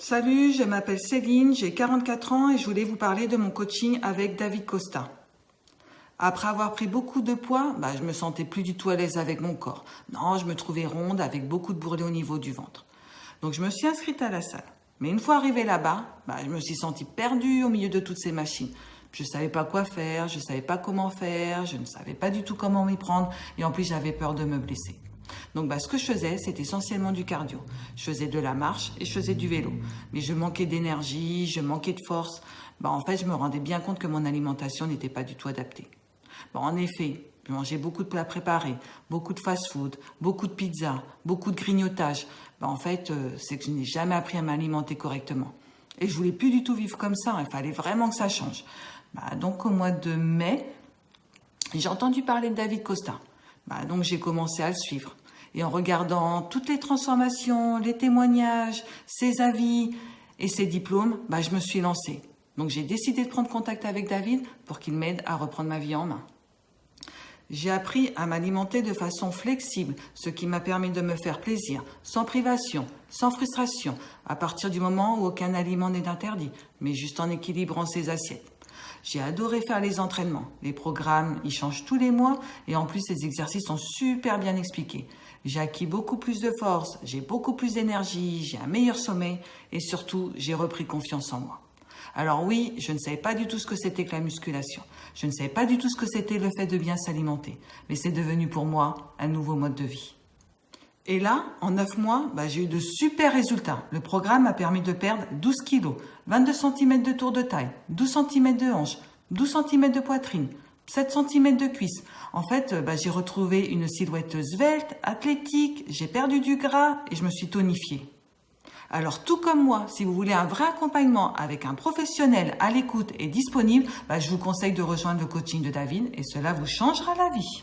Salut, je m'appelle Céline, j'ai 44 ans et je voulais vous parler de mon coaching avec David Costa. Après avoir pris beaucoup de poids, je me sentais plus du tout à l'aise avec mon corps. Non, je me trouvais ronde avec beaucoup de bourrelets au niveau du ventre. Donc je me suis inscrite à la salle. Mais une fois arrivée là-bas, je me suis sentie perdue au milieu de toutes ces machines. Je ne savais pas quoi faire, je ne savais pas comment faire, je ne savais pas du tout comment m'y prendre et en plus j'avais peur de me blesser. Donc ce que je faisais, c'était essentiellement du cardio. Je faisais de la marche et je faisais du vélo. Mais je manquais d'énergie, je manquais de force. En fait, je me rendais bien compte que mon alimentation n'était pas du tout adaptée. En effet, je mangeais beaucoup de plats préparés, beaucoup de fast-food, beaucoup de pizza, beaucoup de grignotage. En fait, c'est que je n'ai jamais appris à m'alimenter correctement. Et je voulais plus du tout vivre comme ça. Il fallait vraiment que ça change. Donc au mois de mai, j'ai entendu parler de David Costa. Donc j'ai commencé à le suivre. Et en regardant toutes les transformations, les témoignages, ses avis et ses diplômes, je me suis lancée. Donc j'ai décidé de prendre contact avec David pour qu'il m'aide à reprendre ma vie en main. J'ai appris à m'alimenter de façon flexible, ce qui m'a permis de me faire plaisir, sans privation, sans frustration, à partir du moment où aucun aliment n'est interdit, mais juste en équilibrant ses assiettes. J'ai adoré faire les entraînements. Les programmes, ils changent tous les mois et en plus, les exercices sont super bien expliqués. J'ai acquis beaucoup plus de force, j'ai beaucoup plus d'énergie, j'ai un meilleur sommeil et surtout, j'ai repris confiance en moi. Alors oui, je ne savais pas du tout ce que c'était que la musculation. Je ne savais pas du tout ce que c'était le fait de bien s'alimenter. Mais c'est devenu pour moi un nouveau mode de vie. Et là, en 9 mois, j'ai eu de super résultats. Le programme m'a permis de perdre 12 kilos, 22 cm de tour de taille, 12 cm de hanche, 12 cm de poitrine, 7 cm de cuisse. En fait, j'ai retrouvé une silhouette svelte, athlétique, j'ai perdu du gras et je me suis tonifiée. Alors tout comme moi, si vous voulez un vrai accompagnement avec un professionnel à l'écoute et disponible, je vous conseille de rejoindre le coaching de David et cela vous changera la vie.